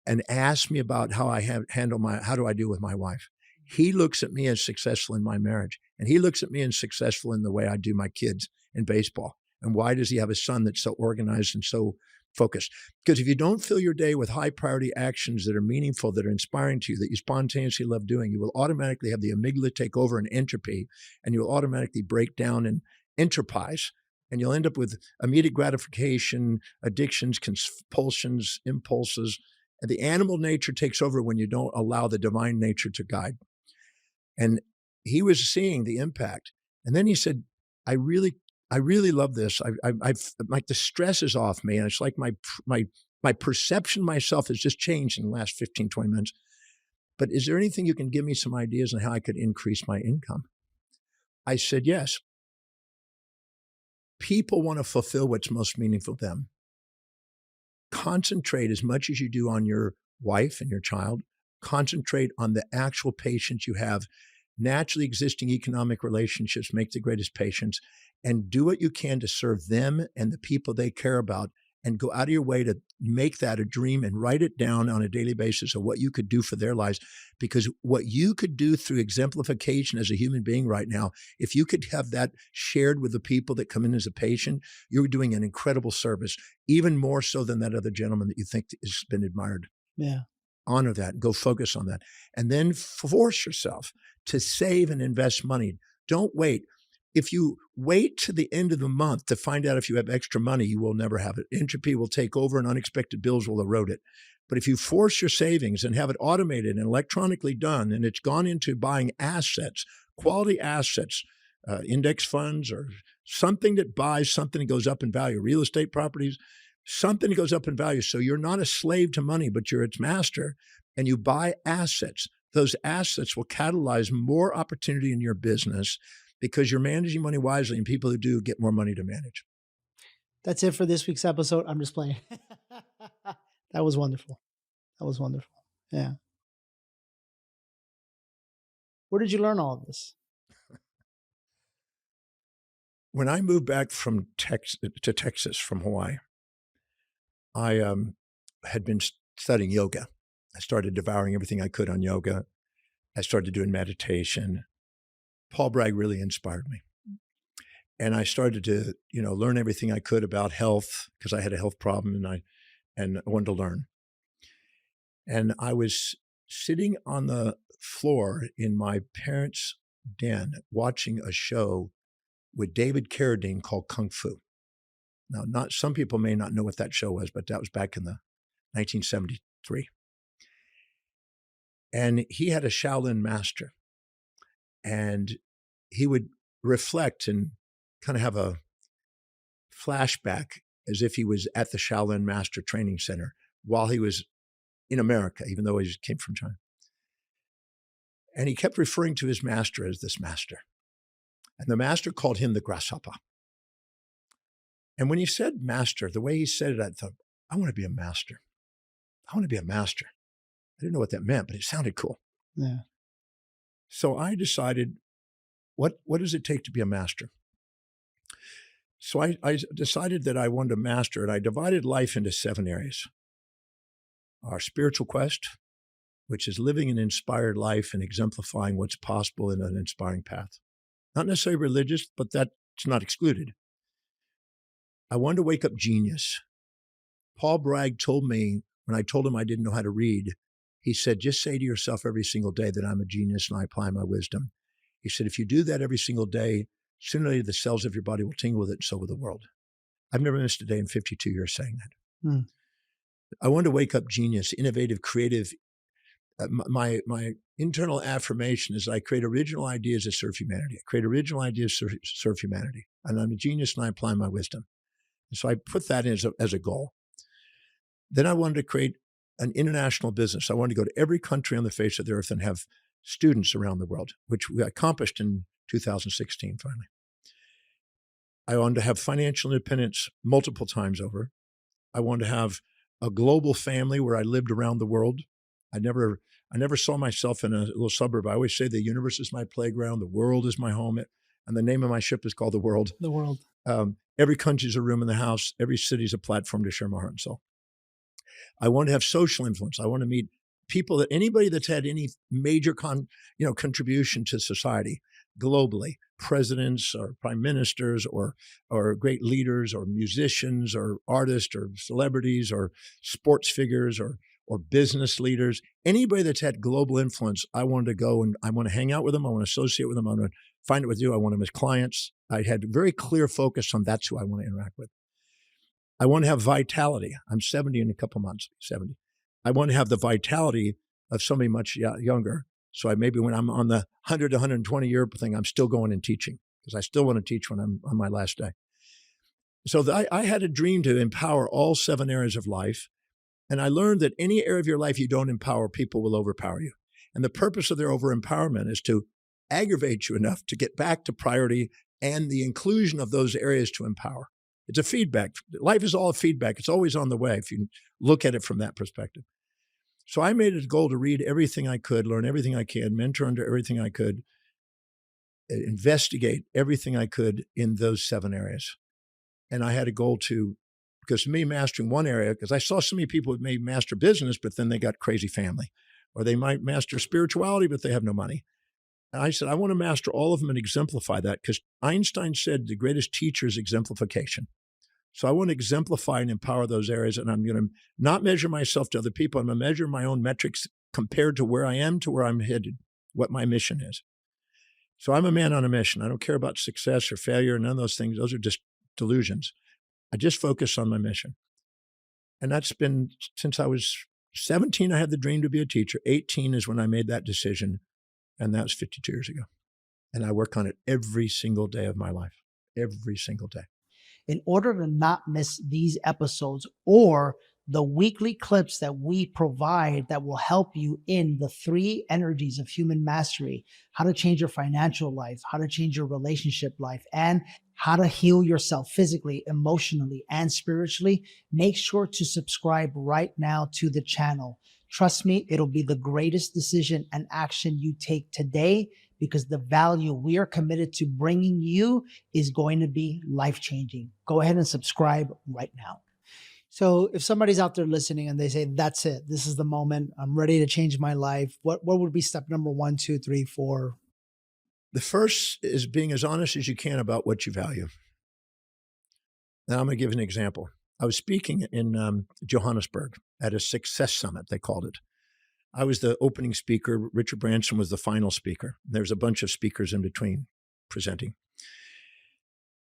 and asked me about how I how do I do with my wife? He looks at me as successful in my marriage, and he looks at me as successful in the way I do my kids in baseball. And why does he have a son that's so organized and so focused? Because if you don't fill your day with high priority actions that are meaningful, that are inspiring to you, that you spontaneously love doing, you will automatically have the amygdala take over in entropy, and you'll automatically break down in enterprise. And you'll end up with immediate gratification, addictions, compulsions, impulses. And the animal nature takes over when you don't allow the divine nature to guide. And he was seeing the impact. And then he said, I really love this. I've like the stress is off me. And it's like my perception of myself has just changed in the last 15, 20 minutes. But is there anything you can give me some ideas on how I could increase my income? I said, yes. People want to fulfill what's most meaningful to them. Concentrate as much as you do on your wife and your child. Concentrate on the actual patients you have. Naturally existing economic relationships make the greatest patients, and do what you can to serve them and the people they care about, and go out of your way to make that a dream and write it down on a daily basis of what you could do for their lives. Because what you could do through exemplification as a human being right now, if you could have that shared with the people that come in as a patient, you're doing an incredible service, even more so than that other gentleman that you think has been admired. Yeah. Honor that, go focus on that. And then force yourself to save and invest money. Don't wait. If you wait to the end of the month to find out if you have extra money, you will never have it. Entropy will take over and unexpected bills will erode it. But if you force your savings and have it automated and electronically done, and it's gone into buying assets, quality assets, index funds or something that buys something that goes up in value, real estate properties, something that goes up in value. So you're not a slave to money, but you're its master, and you buy assets. Those assets will catalyze more opportunity in your business because you're managing money wisely, and people who do get more money to manage. That's it for this week's episode. I'm just playing. That was wonderful. That was wonderful. Yeah. Where did you learn all of this? When I moved back from Texas from Hawaii, I had been studying yoga. I started devouring everything I could on yoga. I started doing meditation. Paul Bragg really inspired me. And I started to, learn everything I could about health because I had a health problem and I wanted to learn. And I was sitting on the floor in my parents' den watching a show with David Carradine called Kung Fu. Now, some people may not know what that show was, but that was back in the 1973. And he had a Shaolin master, and he would reflect and kind of have a flashback as if he was at the Shaolin Master Training Center while he was in America, even though he came from China. And he kept referring to his master as this master. And the master called him the grasshopper. And when he said master, the way he said it, I thought, I want to be a master. I want to be a master. I didn't know what that meant, but it sounded cool. Yeah. So I decided, what does it take to be a master? So I decided that I wanted to master it. I divided life into 7 areas. Our spiritual quest, which is living an inspired life and exemplifying what's possible in an inspiring path. Not necessarily religious, but that's not excluded. I wanted to wake up genius. Paul Bragg told me, when I told him I didn't know how to read, he said, just say to yourself every single day that I'm a genius and I apply my wisdom. He said, if you do that every single day, sooner or later the cells of your body will tingle with it, and so will the world. I've never missed a day in 52 years saying that. I wanted to wake up genius, innovative, creative. My internal affirmation is I create original ideas that serve humanity. I create original ideas that serve humanity. And I'm a genius and I apply my wisdom. And so I put that in as a goal. Then I wanted to create an international business. I wanted to go to every country on the face of the earth and have students around the world, which we accomplished in 2016 finally. I wanted to have financial independence multiple times over. I wanted to have a global family where I lived around the world. I never saw myself in a little suburb. I always say the universe is my playground, the world is my home, and the name of my ship is called The World. The world. Every country is a room in the house. Every city is a platform to share my heart and soul. I want to have social influence. I want to meet people, anybody that's had any major contribution to society globally, presidents or prime ministers or great leaders or musicians or artists or celebrities or sports figures or business leaders, anybody that's had global influence, I wanted to go and I want to hang out with them. I want to associate with them. I want to find it with you. I want them as clients. I had very clear focus on that's who I want to interact with. I want to have vitality. I'm 70 in a couple months, 70. I want to have the vitality of somebody much younger. So maybe when I'm on the 100 to 120 year thing, I'm still going and teaching because I still want to teach when I'm on my last day. So I had a dream to empower all 7 areas of life. And I learned that any area of your life you don't empower, people will overpower you. And the purpose of their over-empowerment is to aggravate you enough to get back to priority and the inclusion of those areas to empower. It's a feedback. Life is all a feedback. It's always on the way if you look at it from that perspective. So I made it a goal to read everything I could, learn everything I can, mentor under everything I could, investigate everything I could in those 7 areas. And I had a goal because to me, mastering one area, because I saw so many people who may master business, but then they got crazy family, or they might master spirituality, but they have no money. And I said, I want to master all of them and exemplify that because Einstein said the greatest teacher is exemplification. So I want to exemplify and empower those areas. And I'm going to not measure myself to other people. I'm going to measure my own metrics compared to where I am to where I'm headed, what my mission is. So I'm a man on a mission. I don't care about success or failure, none of those things. Those are just delusions. I just focus on my mission. And that's been since I was 17, I had the dream to be a teacher. 18 is when I made that decision. And that was 52 years ago. And I work on it every single day of my life, every single day. In order to not miss these episodes or the weekly clips that we provide that will help you in the 3 energies of human mastery, how to change your financial life, how to change your relationship life, and how to heal yourself physically, emotionally, and spiritually, make sure to subscribe right now to the channel. Trust me, it'll be the greatest decision and action you take today, because the value we are committed to bringing you is going to be life-changing. Go ahead and subscribe right now. So if somebody's out there listening and they say, that's it, this is the moment, I'm ready to change my life, what would be step number 1, 2, 3, 4? The first is being as honest as you can about what you value. Now I'm going to give an example. I was speaking in Johannesburg at a success summit, they called it. I was the opening speaker. Richard Branson was the final speaker. There's a bunch of speakers in between presenting.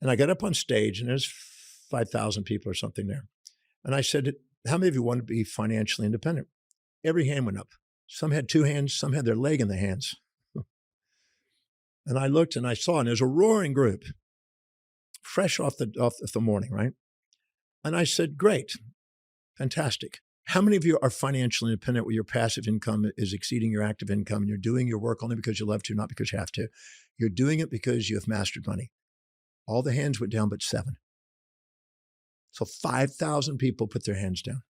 And I got up on stage, and there's 5,000 people or something there. And I said, how many of you want to be financially independent? Every hand went up. Some had 2 hands, some had their leg in the hands. And I looked and I saw, and there's a roaring group, fresh off the morning, right? And I said, great, fantastic. How many of you are financially independent where your passive income is exceeding your active income and you're doing your work only because you love to, not because you have to? You're doing it because you have mastered money. All the hands went down but 7. So 5,000 people put their hands down.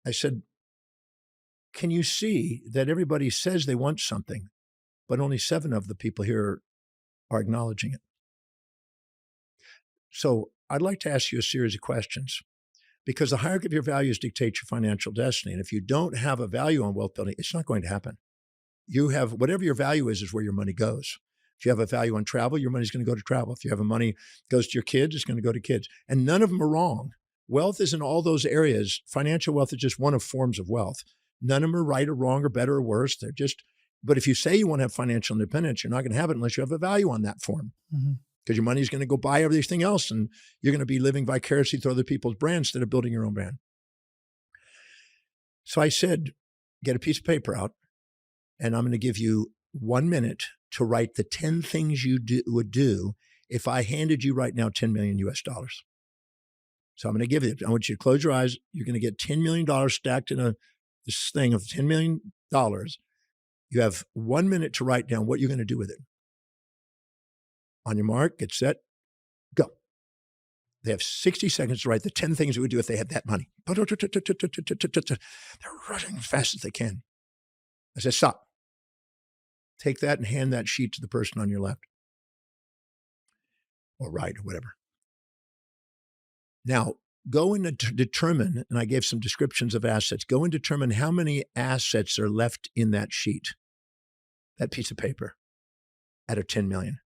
I said, can you see that everybody says they want something, but only 7 of the people here are acknowledging it? So I'd like to ask you a series of questions, because the hierarchy of your values dictates your financial destiny. And if you don't have a value on wealth building, it's not going to happen. You have whatever your value is where your money goes. If you have a value on travel, your money's going to go to travel. If you have a money goes to your kids, it's going to go to kids. And none of them are wrong. Wealth is in all those areas. Financial wealth is just one of forms of wealth. None of them are right or wrong or better or worse. They're just, but if you say you want to have financial independence, you're not going to have it unless you have a value on that form. Because your money is going to go buy everything else, and you're going to be living vicariously through other people's brands instead of building your own brand. So I said, get a piece of paper out, and I'm going to give you 1 minute to write the 10 things you would do if I handed you right now $10 million US. So I'm going to give you, I want you to close your eyes. You're going to get $10 million stacked in this thing of $10 million. You have 1 minute to write down what you're going to do with it. On your mark, get set, go. They have 60 seconds to write the 10 things they would do if they had that money. They're rushing as fast as they can. I said, stop. Take that and hand that sheet to the person on your left or right or whatever. Now, go and determine, and I gave some descriptions of assets, go and determine how many assets are left in that sheet, that piece of paper, out of 10 million.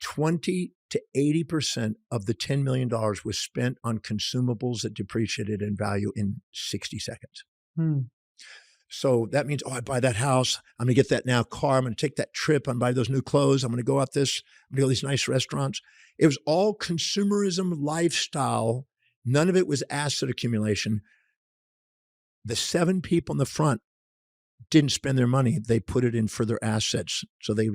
20 to 80% of the $10 million was spent on consumables that depreciated in value in 60 seconds. So that means, I buy that house. I'm going to get that now car. I'm going to take that trip. I'm going to buy those new clothes. I'm going to go out I'm going to go to these nice restaurants. It was all consumerism lifestyle. None of it was asset accumulation. The 7 people in the front didn't spend their money. They put it in for their assets. So they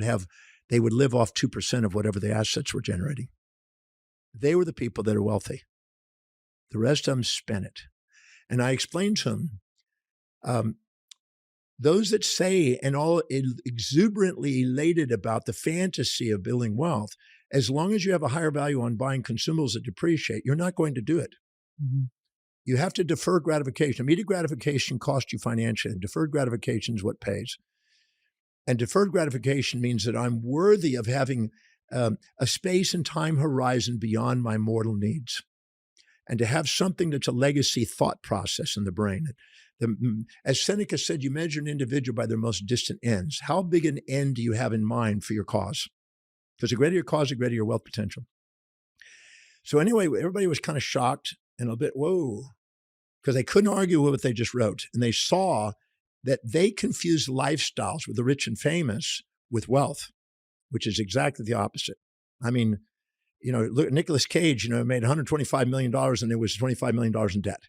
would live off 2% of whatever the assets were generating. They were the people that are wealthy. The rest of them spent it. And I explained to them, those that say and all exuberantly elated about the fantasy of building wealth, as long as you have a higher value on buying consumables that depreciate, you're not going to do it. You have to defer gratification. Immediate gratification costs you financially, and deferred gratification is what pays. And deferred gratification means that I'm worthy of having a space and time horizon beyond my mortal needs, and to have something that's a legacy thought process in the brain. As Seneca said, you measure an individual by their most distant ends. How big an end do you have in mind for your cause? Because the greater your cause, the greater your wealth potential. So anyway, everybody was kind of shocked and a bit, whoa, because they couldn't argue with what they just wrote. And they saw that they confused lifestyles with the rich and famous with wealth, which is exactly the opposite. I mean, look, Nicolas Cage, made $125 million and there was $25 million in debt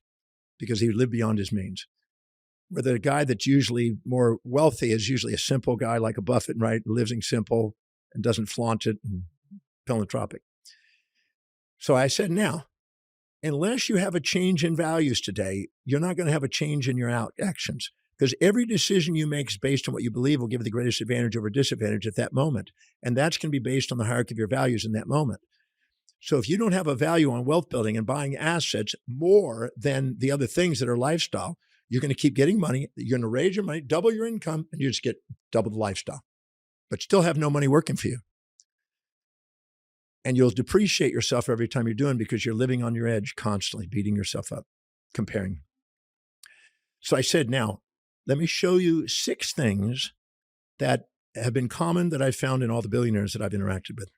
because he lived beyond his means. Where the guy that's usually more wealthy is usually a simple guy like a Buffett, right? Living simple and doesn't flaunt it and philanthropic. So I said, now, unless you have a change in values today, you're not going to have a change in your actions, because every decision you make is based on what you believe will give you the greatest advantage over disadvantage at that moment. And that's going to be based on the hierarchy of your values in that moment. So if you don't have a value on wealth building and buying assets more than the other things that are lifestyle, you're going to keep getting money. You're going to raise your money, double your income, and you just get double the lifestyle, but still have no money working for you. And you'll depreciate yourself every time you're doing, because you're living on your edge, constantly beating yourself up, comparing. So I said, now, let me show you 6 things that have been common that I've found in all the billionaires that I've interacted with.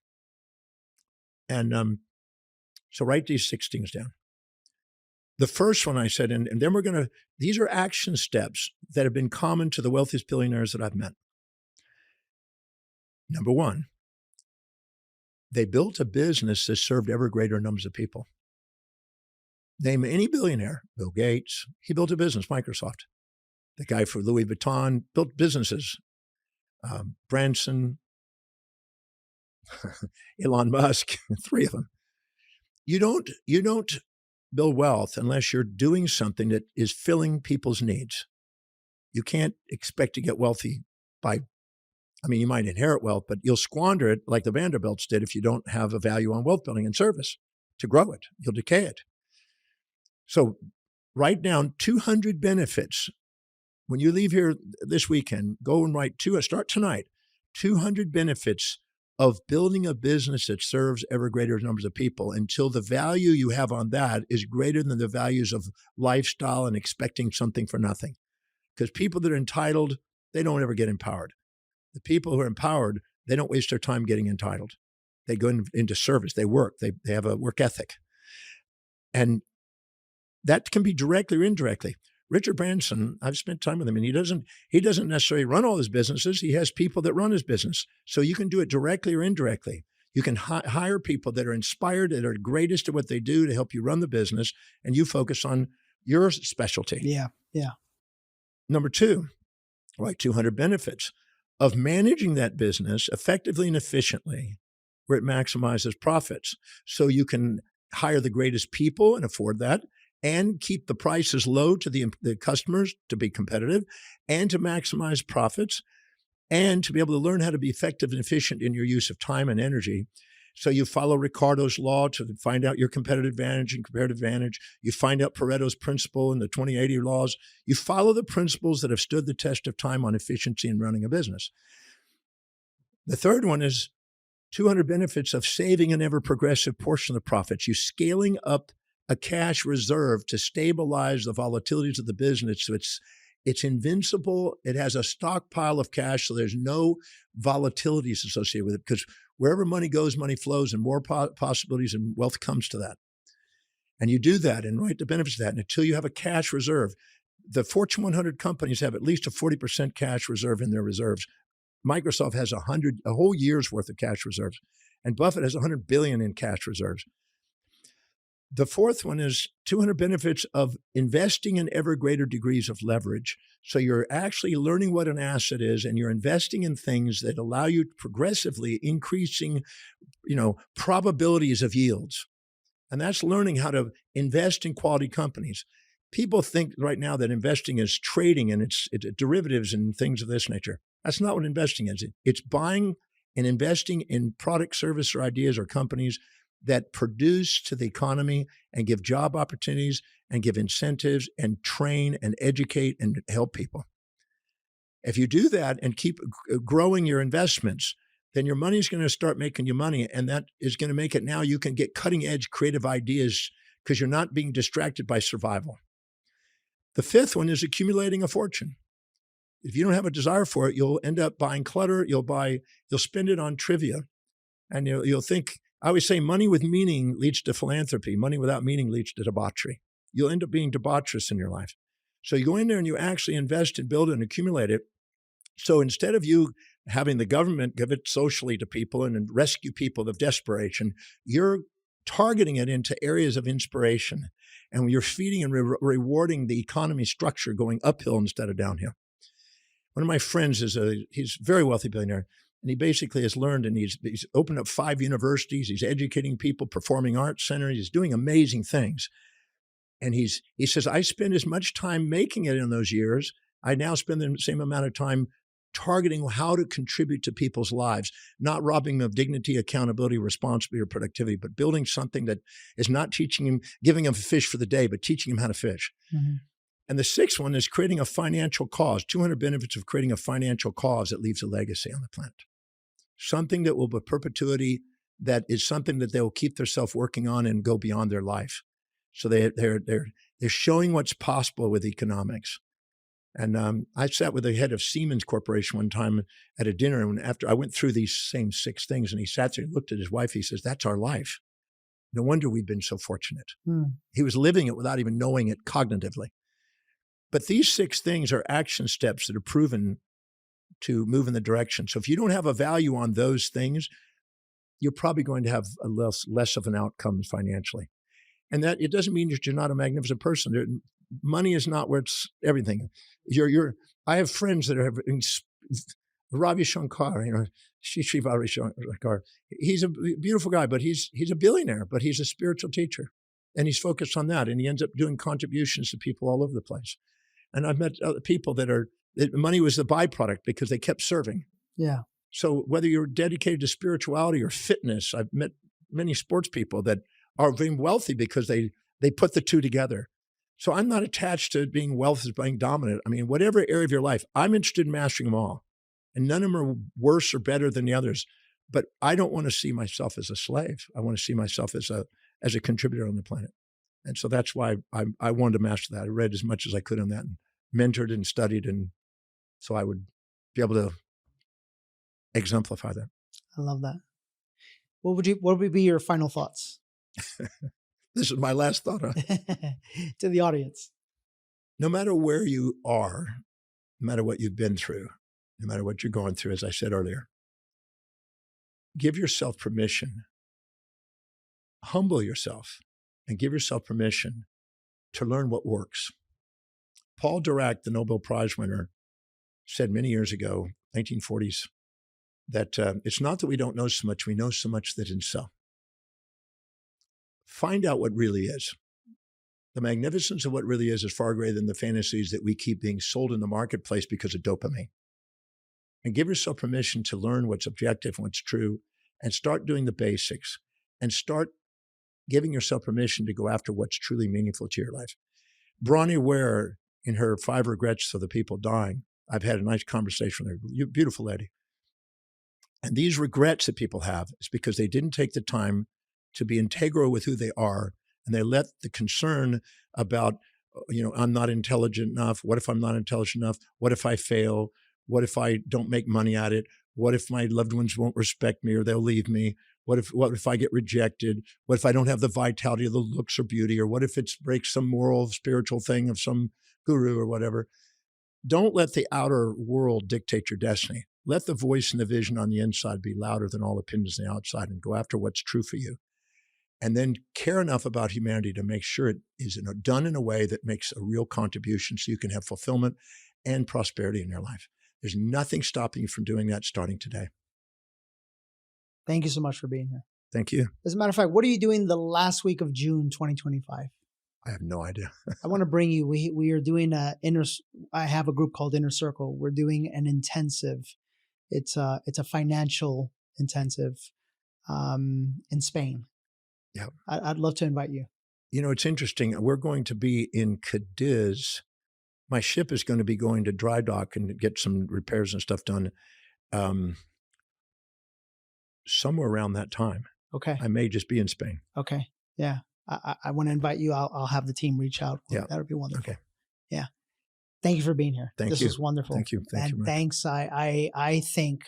And so write these 6 things down. The first one I said, and then these are action steps that have been common to the wealthiest billionaires that I've met. Number 1, they built a business that served ever greater numbers of people. Name any billionaire, Bill Gates, he built a business, Microsoft. The guy for Louis Vuitton built businesses, Branson, Elon Musk, 3 of them. You don't build wealth unless you're doing something that is filling people's needs. You can't expect to get wealthy you might inherit wealth, but you'll squander it like the Vanderbilts did if you don't have a value on wealth building and service to grow it. You'll decay it. So write down 200 benefits. When you leave here this weekend, go and start tonight, 200 benefits of building a business that serves ever greater numbers of people, until the value you have on that is greater than the values of lifestyle and expecting something for nothing. Because people that are entitled, they don't ever get empowered. The people who are empowered, they don't waste their time getting entitled. They go into service. They work. They have a work ethic. And that can be directly or indirectly. Richard Branson, I've spent time with him, and he doesn't necessarily run all his businesses. He has people that run his business. So you can do it directly or indirectly. You can hire people that are inspired, that are greatest at what they do to help you run the business, and you focus on your specialty. Yeah. Number 2, write 200 benefits of managing that business effectively and efficiently, where it maximizes profits. So you can hire the greatest people and afford that, and keep the prices low to the customers to be competitive, and to maximize profits, and to be able to learn how to be effective and efficient in your use of time and energy. So you follow Ricardo's law to find out your competitive advantage and comparative advantage. You find out Pareto's principle and the 20/80 laws. You follow the principles that have stood the test of time on efficiency in running a business. The third one is 200 benefits of saving an ever progressive portion of the profits. You scaling up a cash reserve to stabilize the volatilities of the business. So it's invincible. It has a stockpile of cash, so there's no volatilities associated with it, because wherever money goes, money flows, and more possibilities and wealth comes to that. And you do that and write the benefits of that. And until you have a cash reserve, the Fortune 100 companies have at least a 40% cash reserve in their reserves. Microsoft has a whole year's worth of cash reserves, and Buffett has 100 billion in cash reserves. The fourth one is 200 benefits of investing in ever greater degrees of leverage. So you're actually learning what an asset is, and you're investing in things that allow you progressively increasing, probabilities of yields. And that's learning how to invest in quality companies. People think right now that investing is trading and it's derivatives and things of this nature. That's not what investing is. It's buying and investing in product, service, or ideas or companies that produce to the economy and give job opportunities and give incentives and train and educate and help people. If you do that and keep growing your investments, then your money's going to start making you money. And that is going to make it now you can get cutting edge creative ideas because you're not being distracted by survival. The fifth one is accumulating a fortune. If you don't have a desire for it, you'll end up buying clutter. You'll spend it on trivia. And you'll think, I always say money with meaning leads to philanthropy. Money without meaning leads to debauchery. You'll end up being debaucherous in your life. So you go in there and you actually invest and build and accumulate it. So instead of you having the government give it socially to people and rescue people of desperation. You're targeting it into areas of inspiration. And you're feeding and rewarding the economy structure going uphill instead of downhill. One of my friends he's a very wealthy billionaire, and he basically has learned, and he's opened up 5 universities. He's educating people, performing arts centers. He's doing amazing things. And he says, I spend as much time making it in those years. I now spend the same amount of time targeting how to contribute to people's lives, not robbing them of dignity, accountability, responsibility, or productivity, but building something that is not teaching him, giving him a fish for the day, but teaching him how to fish. Mm-hmm. And the 6th one is creating a financial cause, 200 benefits of creating a financial cause that leaves a legacy on the planet. Something that will be perpetuity, that is something that they will keep themselves working on and go beyond their life. So they're showing what's possible with economics. And I sat with the head of Siemens Corporation one time at a dinner, and after I went through these same 6 things, and he sat there and looked at his wife, he says, that's our life. No wonder we've been so fortunate. He was living it without even knowing it cognitively. But these 6 things are action steps that are proven to move in the direction. So if you don't have a value on those things, you're probably going to have a less of an outcome financially. And that it doesn't mean that you're not a magnificent person. Money is not where it's everything. I have friends that have Ravi Shankar, Shri Ravi Shankar. He's a beautiful guy, but he's a billionaire, but he's a spiritual teacher. And he's focused on that. And he ends up doing contributions to people all over the place. And I've met other people that money was the byproduct because they kept serving. Yeah. So whether you're dedicated to spirituality or fitness, I've met many sports people that are being wealthy because they put the two together. So I'm not attached to being wealth as being dominant. I mean, whatever area of your life, I'm interested in mastering them all. And none of them are worse or better than the others. But I don't want to see myself as a slave. I want to see myself as a contributor on the planet. And so that's why I wanted to master that. I read as much as I could on that and mentored and studied. And so I would be able to exemplify that. I love that. What would be your final thoughts? This is my last thought, huh? To the audience. No matter where you are, no matter what you've been through, no matter what you're going through, as I said earlier, give yourself permission, humble yourself, and give yourself permission to learn what works. Paul Dirac, the Nobel Prize winner, said many years ago, 1940s, that it's not that we don't know so much, we know so much that isn't so. Find out what really is. The magnificence of what really is far greater than the fantasies that we keep being sold in the marketplace because of dopamine. And give yourself permission to learn what's objective and what's true, and start doing the basics, and start giving yourself permission to go after what's truly meaningful to your life. Bronnie Ware, in her 5 Regrets for the People Dying, I've had a nice conversation with her, beautiful lady. And these regrets that people have is because they didn't take the time to be integral with who they are, and they let the concern about, I'm not intelligent enough. What if I'm not intelligent enough? What if I fail? What if I don't make money at it? What if my loved ones won't respect me or they'll leave me? What if I get rejected? What if I don't have the vitality of the looks or beauty? Or what if it breaks some moral, spiritual thing of some guru or whatever? Don't let the outer world dictate your destiny. Let the voice and the vision on the inside be louder than all opinions on the outside, and go after what's true for you. And then care enough about humanity to make sure it is done in a way that makes a real contribution so you can have fulfillment and prosperity in your life. There's nothing stopping you from doing that starting today. Thank you so much for being here. Thank you. As a matter of fact, what are you doing the last week of June 2025? I have no idea. I want to bring you, we are doing I have a group called Inner Circle. We're doing an intensive. It's a financial intensive in Spain. Yeah, I'd love to invite you. It's interesting. We're going to be in Cadiz. My ship is going to be going to dry dock and get some repairs and stuff done somewhere around that time. Okay. I may just be in Spain. Okay. Yeah. I want to invite you. I'll have the team reach out. Yeah. That would be wonderful. Okay. Yeah. Thank you for being here. This was wonderful. Thank you. Thank you. Thanks. I think,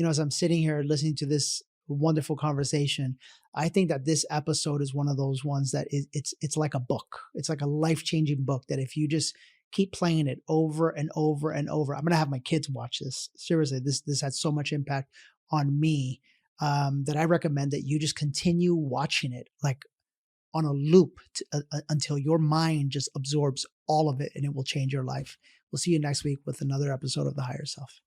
as I'm sitting here listening to this wonderful conversation, I think that this episode is one of those ones that it's like a book. It's like a life-changing book that if you just Keep playing it over and over and over. I'm going to have my kids watch this. Seriously, this had so much impact on me that I recommend that you just continue watching it like on a loop until your mind just absorbs all of it, and it will change your life. We'll see you next week with another episode of The Higher Self.